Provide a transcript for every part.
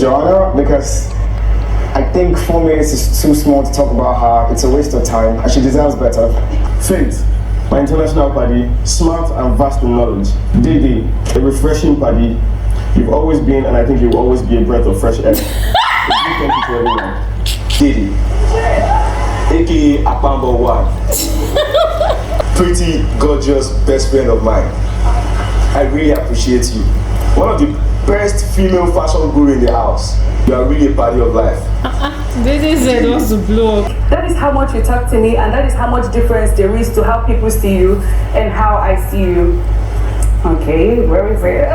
Joanna, because I think 4 minutes is too small to talk about her. It's a waste of time, and she deserves better. Faith, my international party, smart and vast in knowledge. Dede, a refreshing party. You've always been, and I think you will always be, a breath of fresh air. Thank you to everyone. Dede, aka Apambo One, pretty gorgeous best friend of mine. I really appreciate you. One of the best female fashion guru in the house. You are really a party of life. Dede said wants to blow up. That is how much you talk to me, and that is how much difference there is to how people see you and how I see you. Okay, where is it?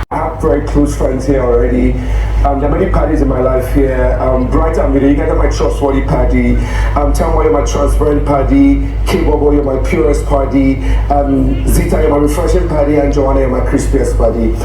I have very close friends here already. There are many parties in my life here. Bright and Mide, you guys are my trustworthy party. Tell you're my transparent party. K-Bobo, you're my purest party. Zita, you're my refreshing party. And Joanna, you're my crispiest party.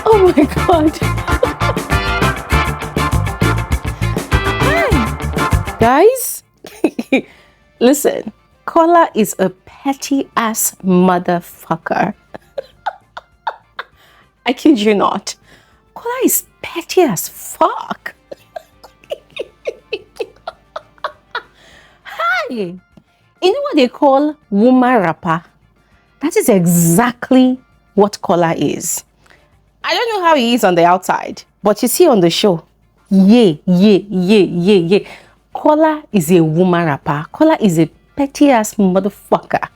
Oh my god. Hi. Guys, listen, Kola is a petty ass motherfucker. I kid you not. Kola is petty as fuck. Hi. You know what they call woman rapper? That is exactly what Kola is. I don't know how he is on the outside, but you see on the show, yeah. Kola is a woman rapper. Kola is a petty ass motherfucker.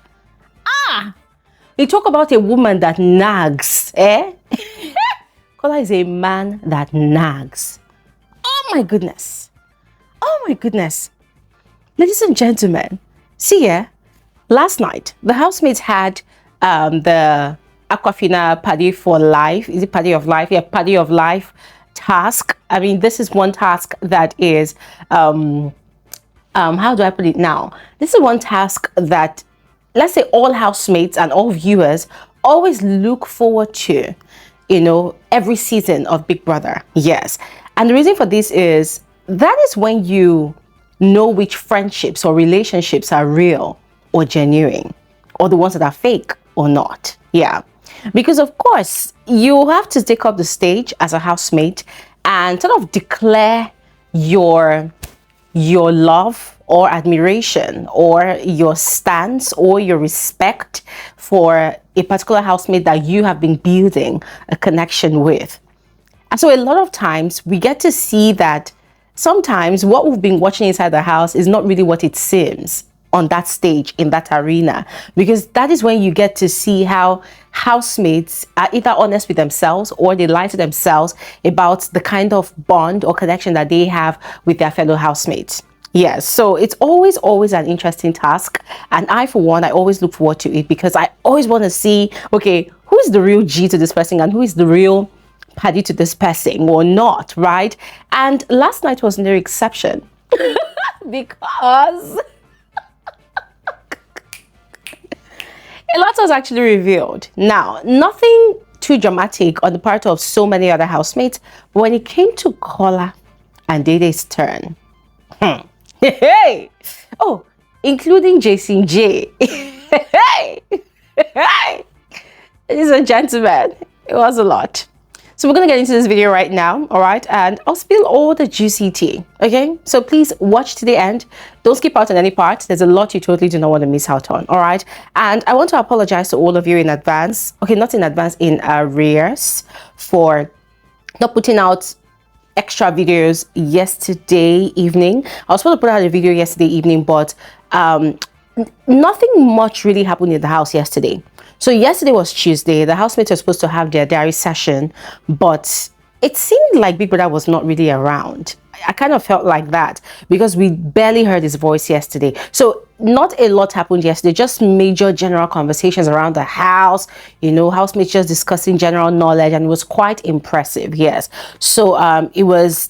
You talk about a woman that nags, eh? Kola is a man that nags. Oh my goodness. Oh my goodness. Ladies and gentlemen, see here, last night, the housemates had the Aquafina Party for Life. Is it Party of Life? Yeah, Party of Life task. I mean, this is one task that is, how do I put it now? This is one task that, let's say, all housemates and all viewers always look forward to, you know, every season of Big Brother. Yes. And the reason for this is that is when you know which friendships or relationships are real or genuine, or the ones that are fake or not. Yeah. Because of course you have to take up the stage as a housemate and sort of declare your love or admiration or your stance or your respect for a particular housemate that you have been building a connection with. And so a lot of times we get to see that sometimes what we've been watching inside the house is not really what it seems on that stage, in that arena, because that is when you get to see how housemates are either honest with themselves or they lie to themselves about the kind of bond or connection that they have with their fellow housemates. Yes, so it's always an interesting task, and I, for one, I always look forward to it because I always want to see, okay, who is the real G to this person and who is the real paddy to this person or not, right? And last night was no exception because a lot was actually revealed. Now, nothing too dramatic on the part of so many other housemates, but when it came to Kola and Dede's turn, hey, oh, including Jason J. Hey, ladies and gentlemen, it was a lot. So we're going to get into this video right now, all right? And I'll spill all the juicy tea, okay? So please watch to the end. Don't skip out on any part. There's a lot you totally do not want to miss out on, all right? And I want to apologize to all of you in advance. Okay, not in advance, in arrears for not putting out extra videos yesterday evening. I was supposed to put out a video yesterday evening, but nothing much really happened in the house yesterday. So yesterday was Tuesday. The housemates were supposed to have their diary session, but it seemed like Big Brother was not really around. I kind of felt like that because we barely heard his voice yesterday. So not a lot happened yesterday, just major general conversations around the house, you know, housemates just discussing general knowledge, and it was quite impressive. Yes. So it was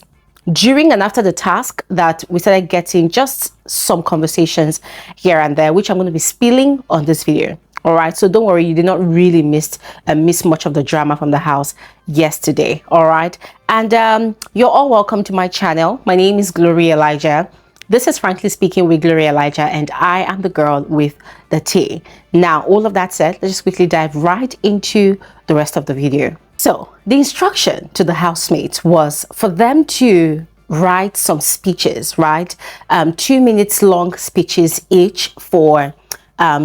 during and after the task that we started getting just some conversations here and there, which I'm going to be spilling on this video. All right, so don't worry, you did not really miss much of the drama from the house yesterday. All right, and you're all welcome to my channel. My name is Glory Elijah. This is Frankly Speaking with Glory Elijah, and I am the girl with the tea. Now, all of that said, let's just quickly dive right into the rest of the video. So the instruction to the housemates was for them to write some speeches, right? 2 minutes long speeches each for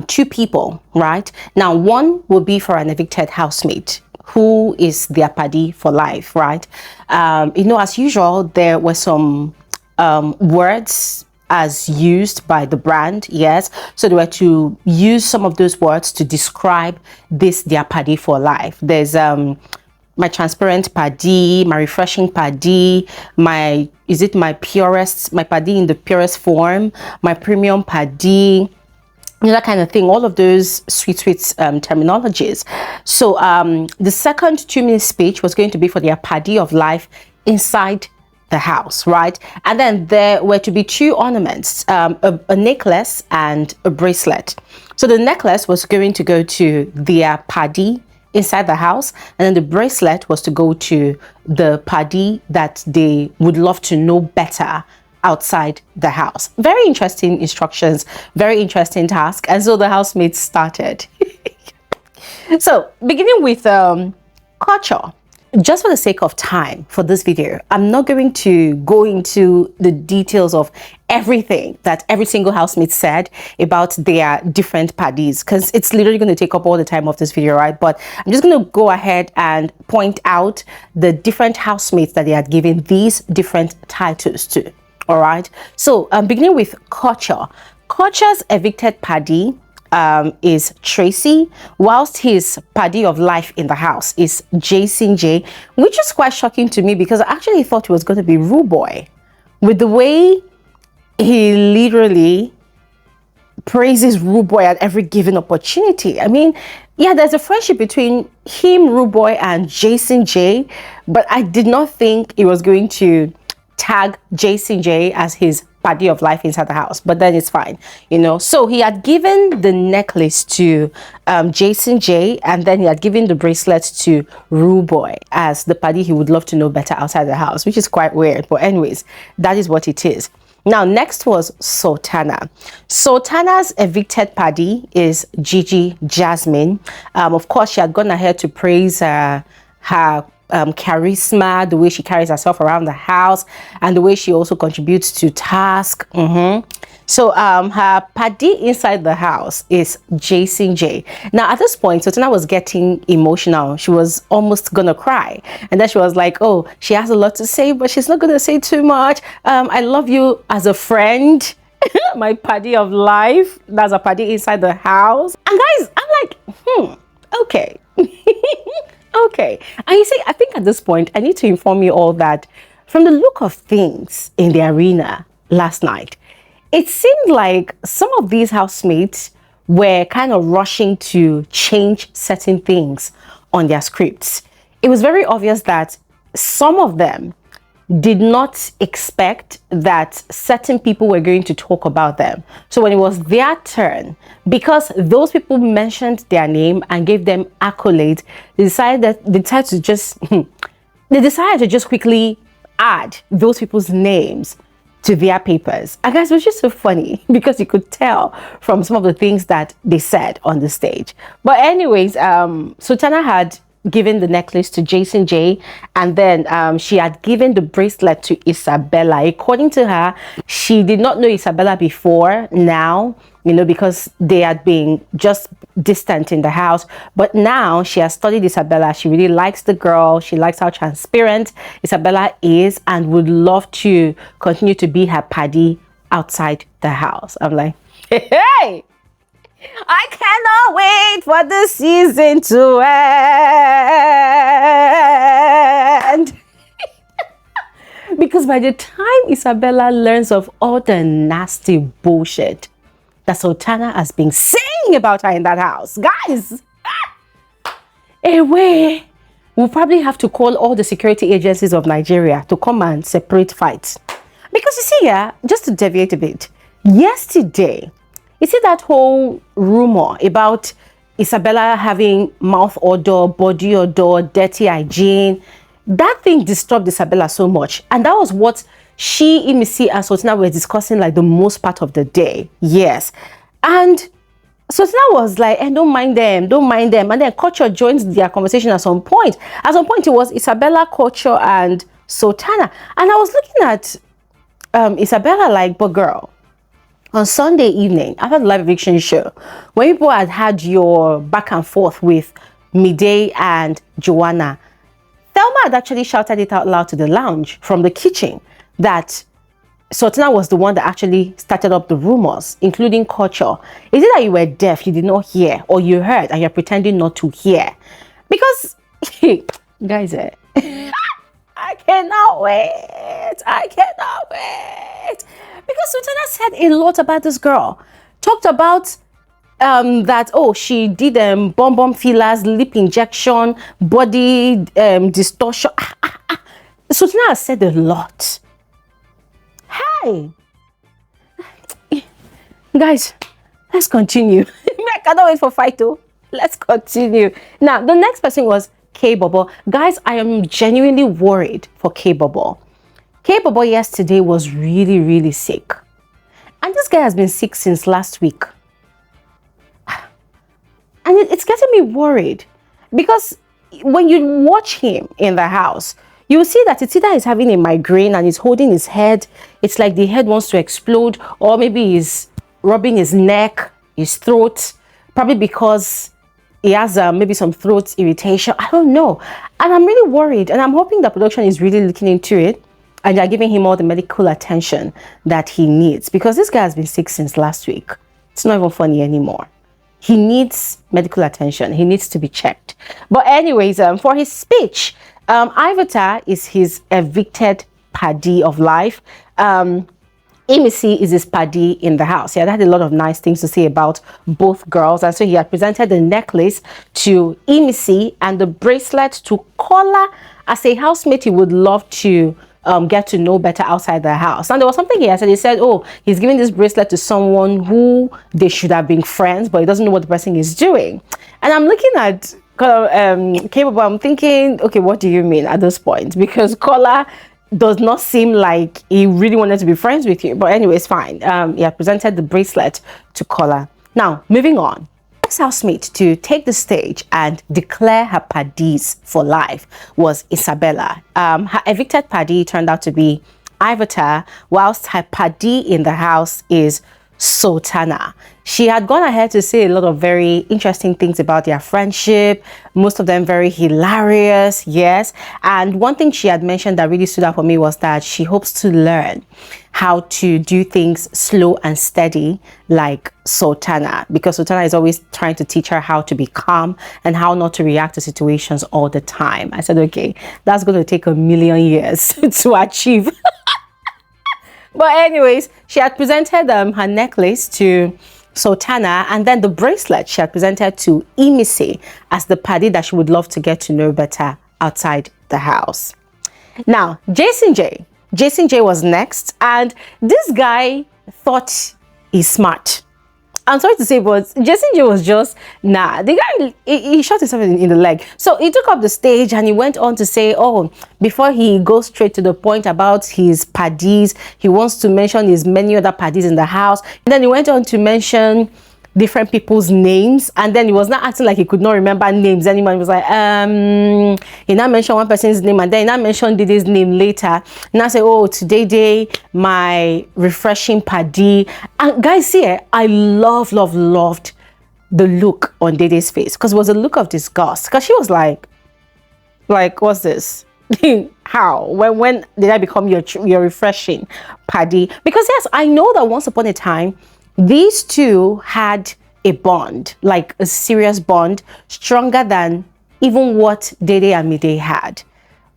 2 people, right? Now, one will be for an evicted housemate who is their paddy for life, right? You know, as usual, there were some words as used by the brand, yes. So they were to use some of those words to describe this their paddy for life. There's my transparent paddy, my refreshing paddy, my purest, my paddy in the purest form, my premium paddy, that kind of thing, all of those sweet terminologies. So the second 2-minute speech was going to be for their paddy of life inside the house, right? And then there were to be 2 ornaments, a necklace and a bracelet. So the necklace was going to go to their paddy inside the house, and then the bracelet was to go to the paddy that they would love to know better outside the house. Very interesting instructions, very interesting task. And so the housemates started. So beginning with culture, just for the sake of time for this video, I'm not going to go into the details of everything that every single housemate said about their different paddies, because it's literally going to take up all the time of this video, right? But I'm just going to go ahead and point out the different housemates that they had given these different titles to. All right, so beginning with culture. Culture's evicted paddy is Tracy, whilst his paddy of life in the house is Jason J, which is quite shocking to me because I actually thought it was going to be Rude Boy, with the way he literally praises Rude Boy at every given opportunity. I mean, yeah, there's a friendship between him, Rude Boy, and Jason J, but I did not think it was going to tag Jason J as his paddy of life inside the house, but then it's fine, you know. So he had given the necklace to Jason J, and then he had given the bracelet to Rude Boy as the paddy he would love to know better outside the house, which is quite weird, but anyways, that is what it is. Now, next was Sultana. Sultana's evicted paddy is Gigi Jasmine. Of course, she had gone ahead to praise her charisma, the way she carries herself around the house, and the way she also contributes to task. So her paddy inside the house is Jason J. Now at this point, Sultana was getting emotional. She was almost gonna cry, and then she was like, oh, she has a lot to say, but she's not gonna say too much. I love you as a friend. My paddy of life. That's a paddy inside the house. And guys, I'm like, okay. Okay. And you see, I think at this point, I need to inform you all that from the look of things in the arena last night, it seemed like some of these housemates were kind of rushing to change certain things on their scripts. It was very obvious that some of them did not expect that certain people were going to talk about them. So when it was their turn, because those people mentioned their name and gave them accolades, they decided to just quickly add those people's names to their papers. And guys, it was just so funny because you could tell from some of the things that they said on the stage. But anyways, Sultana had given the necklace to Jason J, and then she had given the bracelet to Isabella. According to her, she did not know Isabella before now, you know, because they had been just distant in the house. But now she has studied Isabella. She really likes the girl. She likes how transparent Isabella is and would love to continue to be her paddy outside the house. I'm like, hey! I cannot wait for the season to end. Because by the time Isabella learns of all the nasty bullshit that Sultana has been saying about her in that house, guys, we'll probably have to call all the security agencies of Nigeria to come and separate fights. Because you see, yeah, just to deviate a bit, yesterday, you see that whole rumor about Isabella having mouth odor, body odor, dirty hygiene. That thing disturbed Isabella so much. And that was what she, Imisi, and Sultana were discussing like the most part of the day. Yes. And Sultana was like, don't mind them, don't mind them. And then Culture joined their conversation at some point. At some point, it was Isabella, Culture, and Sultana. And I was looking at Isabella like, but girl, on Sunday evening, after the live eviction show, when people had your back and forth with Mide and Joanna, Thelma had actually shouted it out loud to the lounge from the kitchen that Sultana was the one that actually started up the rumors, including Culture. Is it that you were deaf, you did not hear, or you heard and you're pretending not to hear? Because, guys, I cannot wait. I cannot wait. Because Sultana said a lot about this girl. Talked about that, she did bomb fillers, lip injection, body distortion. Sultana has said a lot. Hey. Guys, let's continue. I cannot wait for fight too. Let's continue. Now, the next person was K-Bobo. Guys, I am genuinely worried for K-Bobo. K-Bobo yesterday was really, really sick. And this guy has been sick since last week. And it's getting me worried. Because when you watch him in the house, you see that it's either he's having a migraine and he's holding his head. It's like the head wants to explode. Or maybe he's rubbing his neck, his throat. Probably because he has maybe some throat irritation. I don't know. And I'm really worried. And I'm hoping the production is really looking into it. And they're giving him all the medical attention that he needs. Because this guy has been sick since last week. It's not even funny anymore. He needs medical attention. He needs to be checked. But anyways, for his speech, Ivata is his evicted paddy of life. Imisi is his paddy in the house. He had a lot of nice things to say about both girls. And so he had presented the necklace to Imisi and the bracelet to Kola as a housemate he would love to get to know better outside the house. And there was something he said, he's giving this bracelet to someone who they should have been friends, but he doesn't know what the person is doing. And I'm looking at K-Bobo, I'm thinking, okay, what do you mean at this point? Because Kola does not seem like he really wanted to be friends with you. But anyways, fine. He had presented the bracelet to Kola. Now, moving on. Next housemate to take the stage and declare her paddies for life was Isabella. Her evicted paddy turned out to be Ivata, whilst her paddy in the house is Sultana. She had gone ahead to say a lot of very interesting things about their friendship, most of them very hilarious, yes. And one thing she had mentioned that really stood out for me was that she hopes to learn how to do things slow and steady like Sultana, because Sultana is always trying to teach her how to be calm and how not to react to situations all the time. I said, okay, that's going to take a million years to achieve. But anyways, she had presented her necklace to Sultana, and then the bracelet she had presented to Imisi as the paddy that she would love to get to know better outside the house. Now, Jason J was next, and this guy thought he's smart. I'm sorry to say, but Jason J was just, nah. The guy, he shot himself in the leg. So he took up the stage and he went on to say, before he goes straight to the point about his paddies, he wants to mention his many other paddies in the house. And then he went on to mention different people's names, and then he was not acting like he could not remember names anymore. He was like, he now mentioned one person's name, and then he now mentioned Dede's name later. And I said, today, my refreshing paddy. And guys, see, I loved the look on Dede's face, because it was a look of disgust, because she was like, what's this? How? When did I become your refreshing paddy? Because yes, I know that once upon a time, these two had a bond, like a serious bond, stronger than even what Dede and Mide had.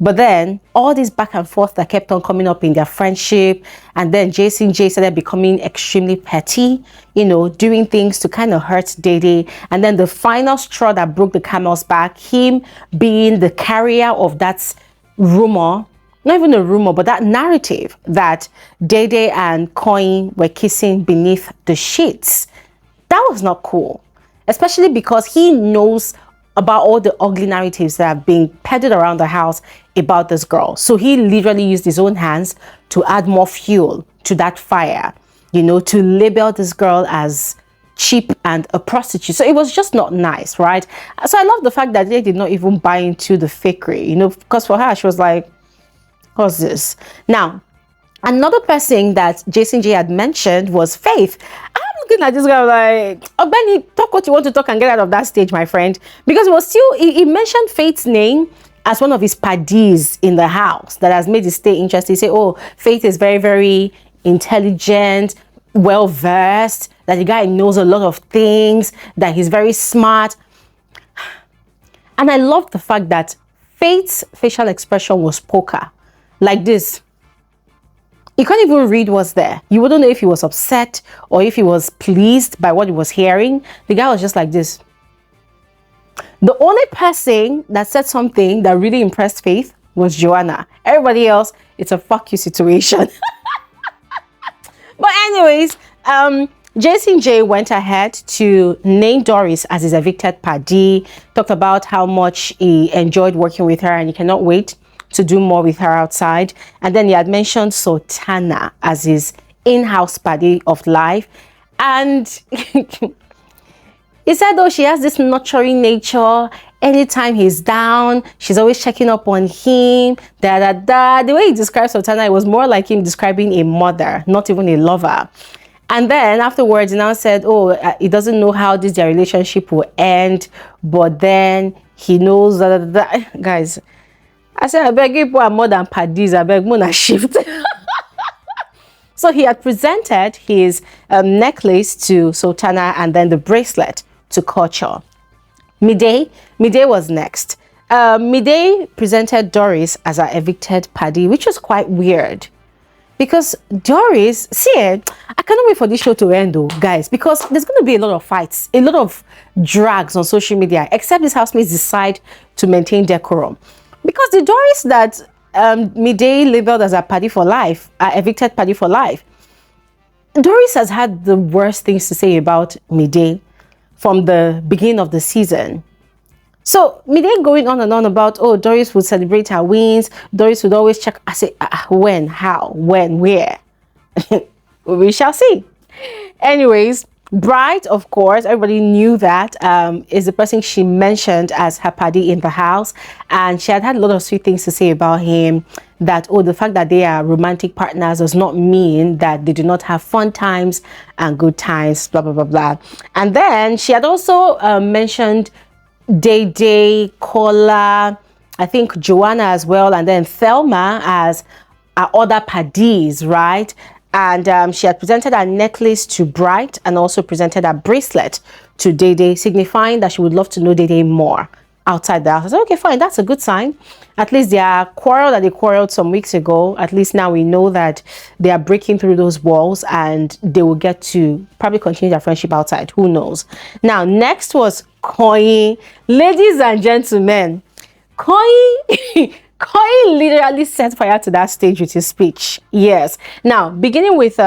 But then all this back and forth that kept on coming up in their friendship, and then Jason J started becoming extremely petty, doing things to kind of hurt Dede. And then the final straw that broke the camel's back, him being the carrier of that rumor, not even a rumor, but that narrative that Dede and Koin were kissing beneath the sheets. That was not cool. especially because he knows about all the ugly narratives that have been peddled around the house about this girl. So he literally used his own hands to add more fuel to that fire, you know, to label this girl as cheap and a prostitute. So it was just not nice, right? So I love the fact that they did not even buy into the fakery, you know, because for her, she was like, what's this? Now, another person that Jason J had mentioned was Faith. I'm looking at this guy like, oh, Benny, talk what you want to talk and get out of that stage, my friend. Because it was still, he mentioned Faith's name as one of his paddies in the house that has made his stay interesting. He said, oh, Faith is very, very intelligent, well-versed, that the guy knows a lot of things, that he's very smart. And I love the fact that Faith's facial expression was poker, like this. You can't even read what's there. You wouldn't know if he was upset or if he was pleased by what he was hearing. The guy was just like this. The only person that said something that really impressed Faith was Joanna. Everybody else, it's a fuck you situation. But anyways, Jason J went ahead to name Doris as his evicted paddie, talked about how much he enjoyed working with her and he cannot wait to do more with her outside. And then he had mentioned Sultana as his in-house paddie of life. And he said, oh, she has this nurturing nature. Anytime he's down, she's always checking up on him. The way he describes Sultana, it was more like him describing a mother, not even a lover. And then afterwards, he now said, oh, he doesn't know how their relationship will end, but then he knows that. Guys, I said, I beg you, are more than paddies. I beg Mona shift. So he had presented his necklace to Sultana and then the bracelet to Culture. Mide was next. Mide presented Doris as her evicted paddie, which was quite weird. Because Doris, I cannot wait for this show to end though, guys, because there's going to be a lot of fights, a lot of drags on social media, except these housemates decide to maintain decorum. Because the Doris that Mide labeled as a paddie for life, a evicted paddie for life, Doris has had the worst things to say about Mide from the beginning of the season. So Mide going on and on about, oh, Doris would celebrate her wins. Doris would always check. I say, when, how, when, where? We shall see. Anyways, Bright, of course, everybody knew that, is the person she mentioned as her paddie in the house. And she had a lot of sweet things to say about him. That, oh, the fact that they are romantic partners does not mean that they do not have fun times and good times, blah, blah, blah, blah. And then she had also mentioned Dede And Kola, I think Joanna as well, and then Thelma as other paddies, right? And she had presented her necklace to Bright and also presented her bracelet to Dede, signifying that she would love to know Dede more outside the house. I said, okay, fine, that's a good sign. At least their quarrel that they quarreled some weeks ago, at least now we know that they are breaking through those walls and they will get to probably continue their friendship outside. Who knows? Now, next was Koi. Ladies and gentlemen, Koi literally set fire to that stage with his speech. Yes. Now, beginning with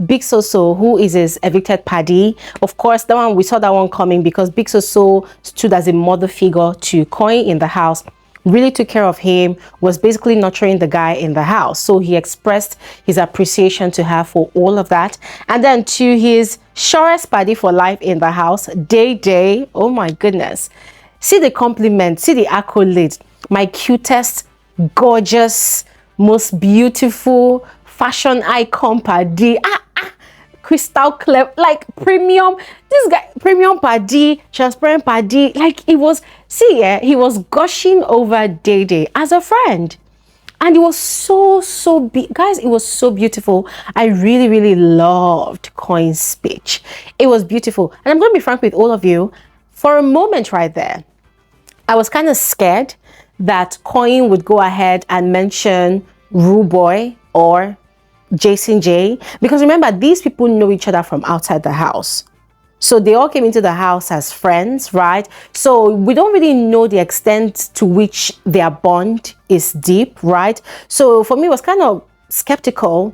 Big Soso, who is his evicted paddie. Of course, that one, we saw that one coming because Big Soso stood as a mother figure to Koi in the house, really took care of him, was basically nurturing the guy in the house. So he expressed his appreciation to her for all of that. And then to his surest paddie for life in the house, Dede. Oh my goodness. See the compliment, see the accolade. My cutest, gorgeous, most beautiful, fashion icon paddie. Crystal clear, like premium. This guy, premium paddie, transparent paddie. Like it was, he was gushing over Dede as a friend. And it was guys, it was so beautiful. I really, really loved Coin's speech. It was beautiful. And I'm going to be frank with all of you. For a moment right there, I was kind of scared that Coin would go ahead and mention Rue Boy or Jason J, because remember, these people know each other from outside the house. So they all came into the house as friends, right? So we don't really know the extent to which their bond is deep, right? So for me, it was kind of skeptical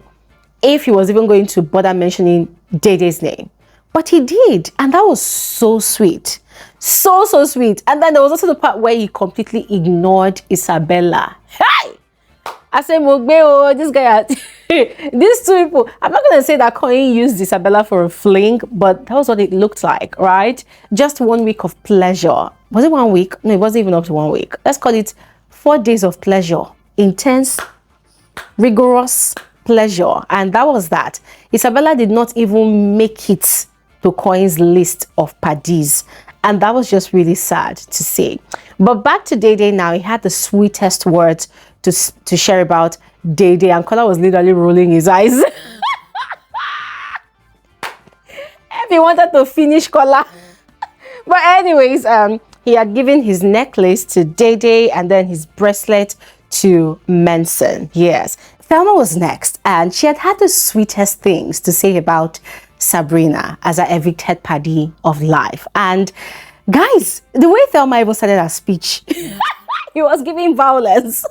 if he was even going to bother mentioning Dede's name. But he did, and that was so sweet. So sweet. And then there was also the part where he completely ignored Isabella. Hey! I said, Mogbeo, this guy, these two people, I'm not going to say that Coin used Isabella for a fling, but that was what it looked like, right? Just 1 week of pleasure. Was it 1 week? No, it wasn't even up to 1 week. Let's call it 4 days of pleasure. Intense, rigorous pleasure. And that was that. Isabella did not even make it to Coin's list of paddies. And that was just really sad to say. But back to Dede now. He had the sweetest words to share about Dede, and Kola was literally rolling his eyes. If he wanted to finish Kola. But anyways, he had given his necklace to Dede and then his bracelet to Manson. Yes. Thelma was next, and she had the sweetest things to say about Sabrina as an evicted paddy of life. And guys, the way Thelma even started her speech, he was giving violence.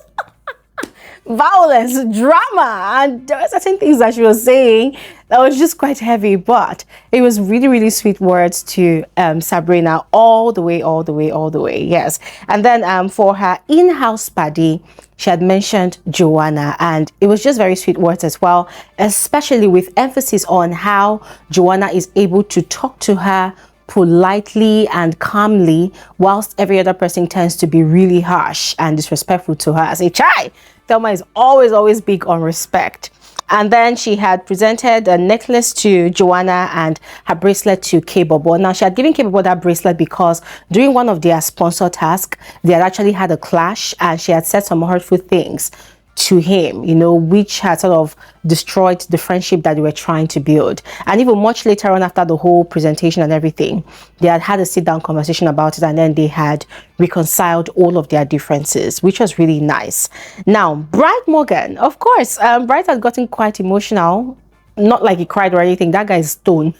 Violence, drama, and there were certain things that she was saying that was just quite heavy, but it was really sweet words to Sabrina all the way, yes. And then for her in-house paddy, she had mentioned Joanna, and it was just very sweet words as well, especially with emphasis on how Joanna is able to talk to her politely and calmly, whilst every other person tends to be really harsh and disrespectful to her. As a child, Thelma is always big on respect. And then she had presented a necklace to Joanna and her bracelet to K-Bobo. Now, she had given K-Bobo that bracelet because during one of their sponsor tasks, they had actually had a clash, and she had said some hurtful things to him, you know, which had sort of destroyed the friendship that they were trying to build. And even much later on, after the whole presentation and everything, they had a sit-down conversation about it, and then they had reconciled all of their differences, which was really nice. Now, Bright Morgan, of course, Bright had gotten quite emotional. Not like he cried or anything. That guy is stone.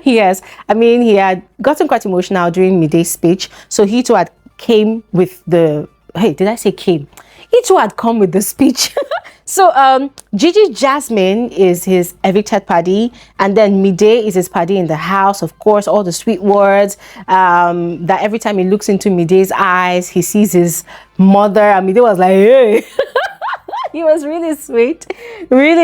Yes, I mean, he had gotten quite emotional during Mide's speech, so he too had came with the, hey, did I say came? He too had come with the speech. So Gigi Jasmine is his evicted paddy, and then Mide is his paddy in the house. Of course, all the sweet words that every time he looks into Mide's eyes, he sees his mother, and Mide was like, hey. He was really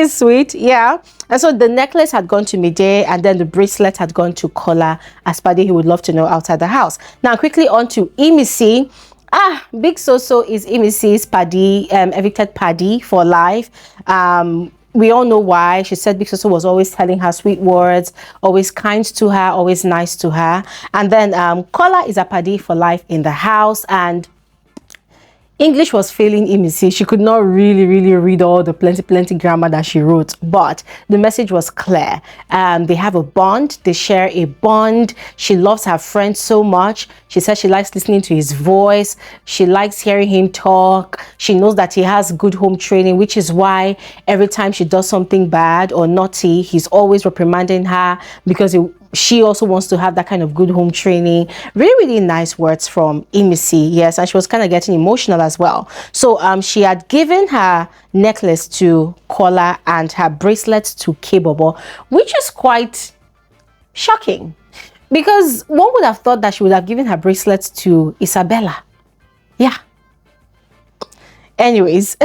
sweet, yeah. And so the necklace had gone to Mide, and then the bracelet had gone to Kola as paddy he would love to know outside the house. Now quickly on to Imisi. Big Soso is Imisi's paddy, evicted paddy for life. We all know why. She said Big Soso was always telling her sweet words, always kind to her, always nice to her. And then Kola is a paddy for life in the house, and English was failing Imisi. She could not really read all the plenty grammar that she wrote, but the message was clear. They have a bond. They share a bond. She loves her friend so much. She says she likes listening to his voice. She likes hearing him talk. She knows that he has good home training, which is why every time she does something bad or naughty, he's always reprimanding her, because she also wants to have that kind of good home training. Really nice words from Imisi, yes. And she was kind of getting emotional as well. So she had given her necklace to Kola and her bracelet to K-Bobo, which is quite shocking, because one would have thought that she would have given her bracelet to Isabella. Yeah. Anyways,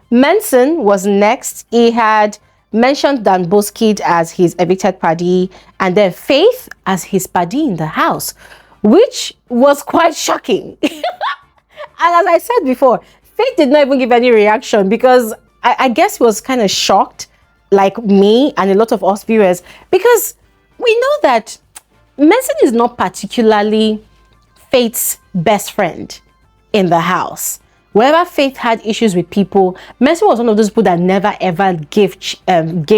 Manson was next. He had mentioned Dan Boskid as his evicted paddy, and then Faith as his paddy in the house, which was quite shocking. And as I said before, Faith did not even give any reaction, because I guess he was kind of shocked, like me and a lot of us viewers, because we know that Manson is not particularly Faith's best friend in the house. Wherever Faith had issues with people, Manson was one of those people that never ever gave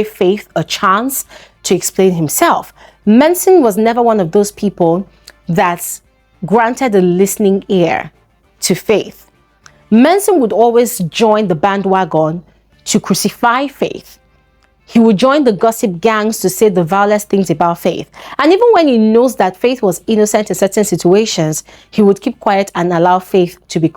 Faith a chance to explain himself. Manson was never one of those people that granted a listening ear to Faith. Manson would always join the bandwagon to crucify Faith. He would join the gossip gangs to say the vilest things about Faith. And even when he knows that Faith was innocent in certain situations, he would keep quiet and allow Faith to be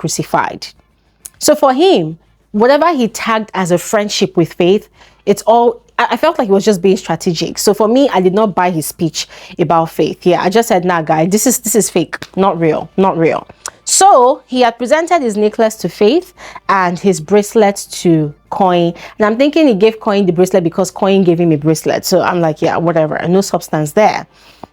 So for him, whatever he tagged as a friendship with Faith, it's all I felt like he was just being strategic. So for me, I did not buy his speech about Faith. Yeah, I just said, nah, guy, this is fake, not real, not real. So he had presented his necklace to Faith and his bracelet to Coin. And I'm thinking he gave Coin the bracelet because Coin gave him a bracelet. So I'm like, yeah, whatever, no substance there.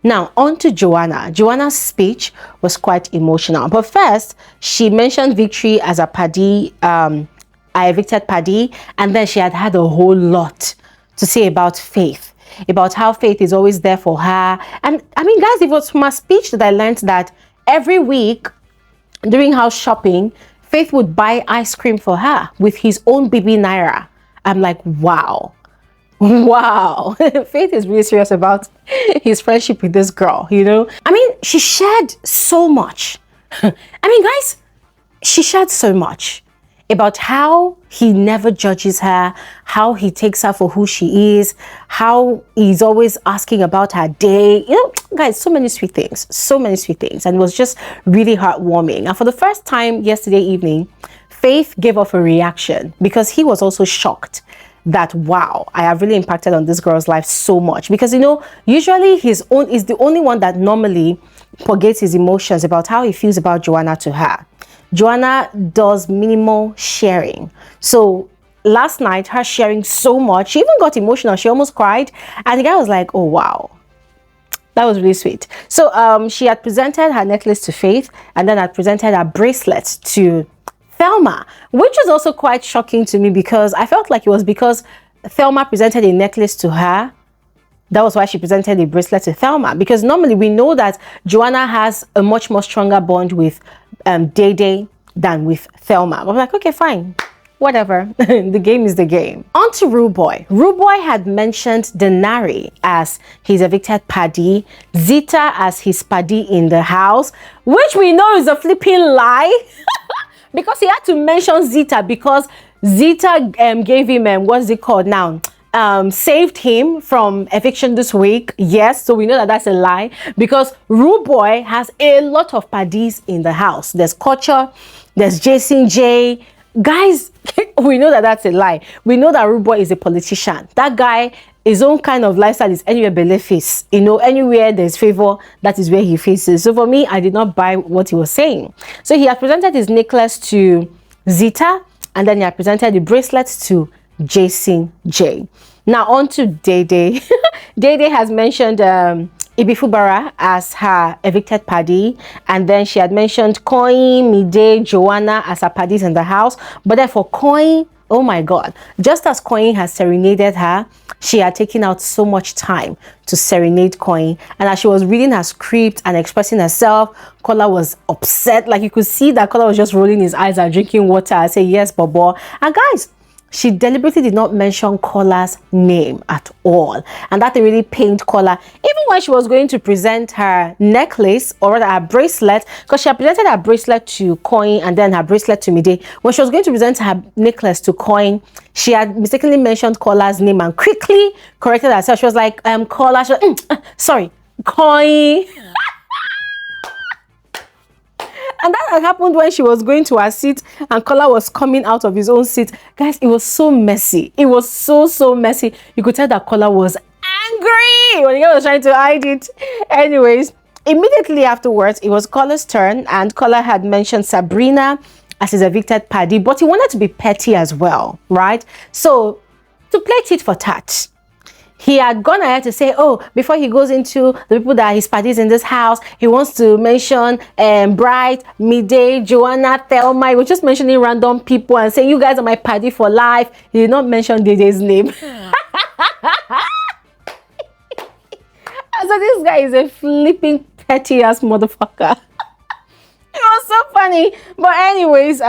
Now, on to Joanna. Joanna's speech was quite emotional. But first, she mentioned victory as a paddy, I evicted paddy. And then she had a whole lot to say about Faith, about how Faith is always there for her. And I mean, guys, it was from her speech that I learned that every week during house shopping, Faith would buy ice cream for her with his own Bbnaija. I'm like, wow. Wow. Faith is really serious about his friendship with this girl, you know. I mean, she shared so much. I mean, guys, she shared so much about how he never judges her, how he takes her for who she is, how he's always asking about her day. You know, guys, so many sweet things, and it was just really heartwarming. And for the first time yesterday evening, Faith gave off a reaction because he was also shocked that, wow, I have really impacted on this girl's life so much. Because, you know, usually he's the only one that normally forgets his emotions about how he feels about Joanna to her. Joanna does minimal sharing. So last night, her sharing so much, she even got emotional. She almost cried. And the guy was like, oh, wow. That was really sweet. So she had presented her necklace to Faith and then had presented her bracelet to Thelma, which was also quite shocking to me because I felt like it was because Thelma presented a necklace to her. That was why she presented a bracelet to Thelma, because normally we know that Joanna has a much more stronger bond with Dede than with Thelma. But I'm like, okay, fine, whatever. The game is the game. On to Rude Boy. Rude Boy had mentioned Denari as his evicted paddy, Zita as his paddy in the house, which we know is a flipping lie. Because he had to mention Zita because Zita gave him, what's it called now? Saved him from eviction this week. Yes, so we know that that's a lie because Rude Boy has a lot of paddies in the house. There's Culture, there's Jason J. Guys, we know that that's a lie. We know that Rude Boy is a politician. That guy, his own kind of lifestyle is anywhere below face. You know, anywhere there's favor, that is where he faces. So for me, I did not buy what he was saying. So he had presented his necklace to Zita, and then he had presented the bracelet to Jason J. Now on to Dede. Dede has mentioned Ibifubara as her evicted paddy, and then she had mentioned Coin, Mide, Joanna as her paddies in the house. But then for Coin, oh my God, just as Coin has serenaded her, she had taken out so much time to serenade Coin. And as she was reading her script and expressing herself, Kola was upset. Like you could see that Kola was just rolling his eyes and drinking water and say, yes, Bobo. And guys, she deliberately did not mention Kola's name at all. And that really pained Kola. Even when she was going to present her necklace, or rather her bracelet, because she had presented her bracelet to Coin and then her bracelet to Mide. When she was going to present her necklace to Coin, she had mistakenly mentioned Kola's name and quickly corrected herself. She was like, Kola, she was, sorry, Coin. And that had happened when she was going to her seat and Kola was coming out of his own seat. Guys, it was so messy. It was so messy. You could tell that Kola was angry when the guy was trying to hide it. Anyways, immediately afterwards, it was Kola's turn, and Kola had mentioned Sabrina as his evicted paddy, but he wanted to be petty as well, right? So, to play tit for tat, he had gone ahead to say, oh, before he goes into the people that are his paddies in this house, he wants to mention Bright, Mide, Joanna, Thelma. He was just mentioning random people and saying, you guys are my paddy for life. He did not mention Dede's name. So this guy is a flipping petty ass motherfucker. It was so funny. But anyways,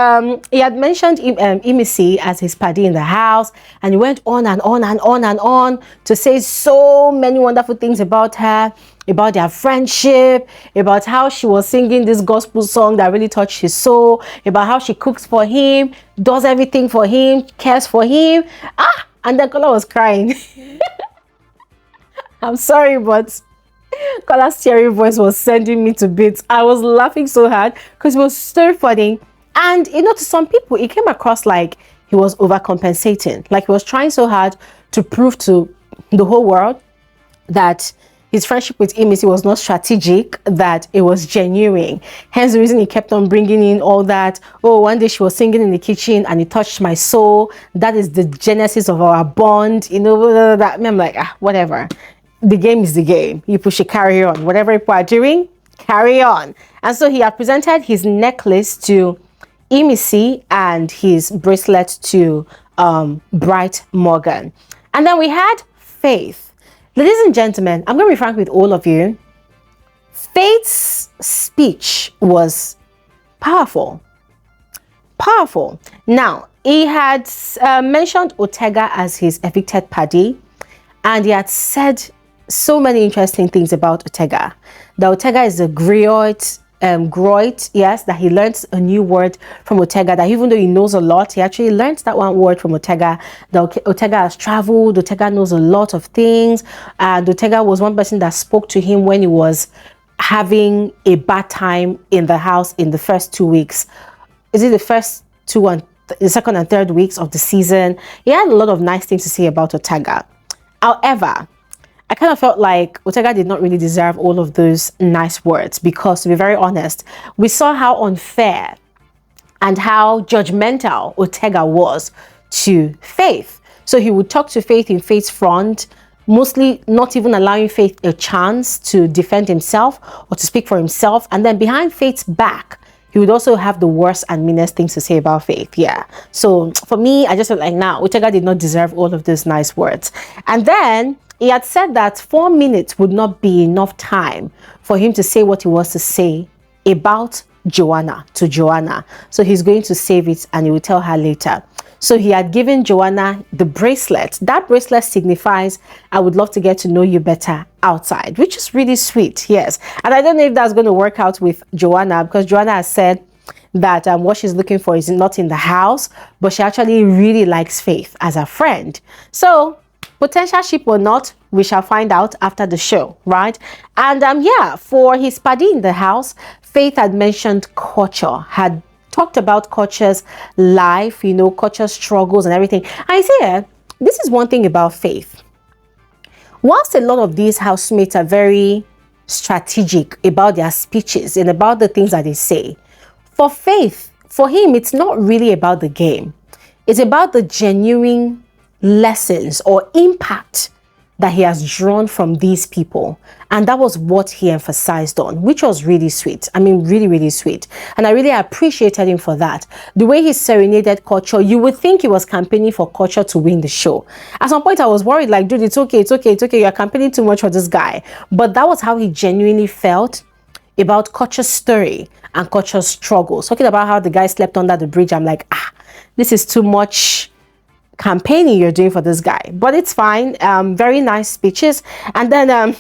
he had mentioned Imisi as his paddy in the house, and he went on and on and on and on to say so many wonderful things about her, about their friendship, about how she was singing this gospel song that really touched his soul, about how she cooks for him, does everything for him, cares for him. And then Kola was crying. I'm sorry, but Kola's teary voice was sending me to bits. I was laughing so hard because it was so funny. And you know, to some people, it came across like he was overcompensating. Like he was trying so hard to prove to the whole world that his friendship with Imisi was not strategic, that it was genuine. Hence the reason he kept on bringing in all that. Oh, one day she was singing in the kitchen and it touched my soul. That is the genesis of our bond. You know, that. I'm like, whatever. The game is the game. People should carry on. Whatever people are doing, carry on. And so he had presented his necklace to Imisi and his bracelet to Bright Morgan. And then we had Faith. Ladies and gentlemen, I'm going to be frank with all of you. Faith's speech was powerful. Powerful. Now, he had mentioned Ortega as his evicted paddy, and he had said so many interesting things about Ortega. That Ortega is a groit, yes, that he learned a new word from Ortega, that even though he knows a lot, he actually learned that one word from Ortega. That Ortega has traveled, Ortega knows a lot of things, and Ortega was one person that spoke to him when he was having a bad time in the house in the first 2 weeks. Is it the first two and the second and third weeks of the season? He had a lot of nice things to say about Ortega. However, I kind of felt like Ortega did not really deserve all of those nice words, because to be very honest, we saw how unfair and how judgmental Ortega was to Faith. So he would talk to Faith in Faith's front, mostly not even allowing Faith a chance to defend himself or to speak for himself. And then behind Faith's back, he would also have the worst and meanest things to say about Faith. Yeah. So for me, I just felt like, nah, Ortega did not deserve all of those nice words. And then he had said that 4 minutes would not be enough time for him to say what he was to say about Joanna to Joanna. So he's going to save it and he will tell her later. So he had given Joanna the bracelet. That bracelet signifies, I would love to get to know you better outside, which is really sweet. Yes. And I don't know if that's going to work out with Joanna, because Joanna has said that what she's looking for is not in the house, but she actually really likes Faith as a friend. So potential ship or not, we shall find out after the show, right? And yeah, for his paddy in the house, Faith had mentioned culture, had talked about culture's life, you know, culture's struggles and everything. I say, this is one thing about Faith. Whilst a lot of these housemates are very strategic about their speeches and about the things that they say, for Faith, for him, it's not really about the game. It's about the genuine lessons or impact that he has drawn from these people. And that was what he emphasized on, which was really sweet. I mean, really, really sweet. And I really appreciated him for that. The way he serenaded culture, you would think he was campaigning for culture to win the show. At some point, I was worried, like, dude, it's okay, it's okay, it's okay. You're campaigning too much for this guy. But that was how he genuinely felt about culture's story and culture's struggles. Talking about how the guy slept under the bridge, I'm like, this is too much campaigning you're doing for this guy, but it's fine. Very nice speeches. And then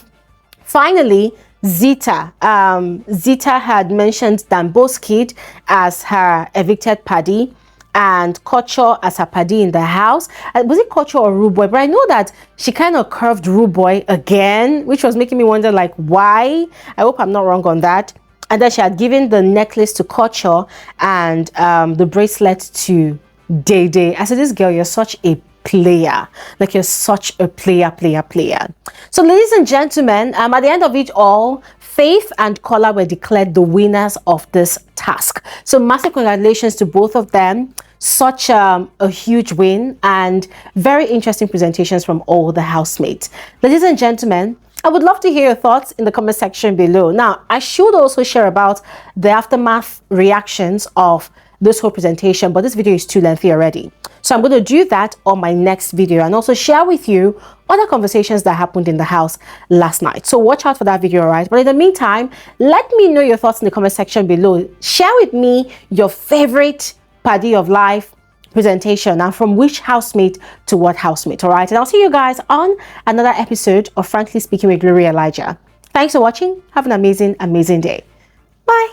finally, Zita had mentioned Dambo's kid as her evicted paddy and Culture as her paddy in the house. Was it Culture or Rude Boy? But I know that she kind of curved Rude Boy again, which was making me wonder, like, why? I hope I'm not wrong on that. And then she had given the necklace to Culture and the bracelet to Dede. I said, this girl, you're such a player. Like, you're such a player. So ladies and gentlemen, at the end of it all, Faith and Kola were declared the winners of this task. So massive congratulations to both of them. Such a huge win and very interesting presentations from all the housemates. Ladies and gentlemen, I would love to hear your thoughts in the comment section below. Now, I should also share about the aftermath reactions of this whole presentation, but this video is too lengthy already. So I'm going to do that on my next video and also share with you other conversations that happened in the house last night. So watch out for that video, all right? But in the meantime, let me know your thoughts in the comment section below. Share with me your favorite paddy of life presentation and from which housemate to what housemate, all right? And I'll see you guys on another episode of Frankly Speaking with Gloria Elijah. Thanks for watching. Have an amazing day. Bye.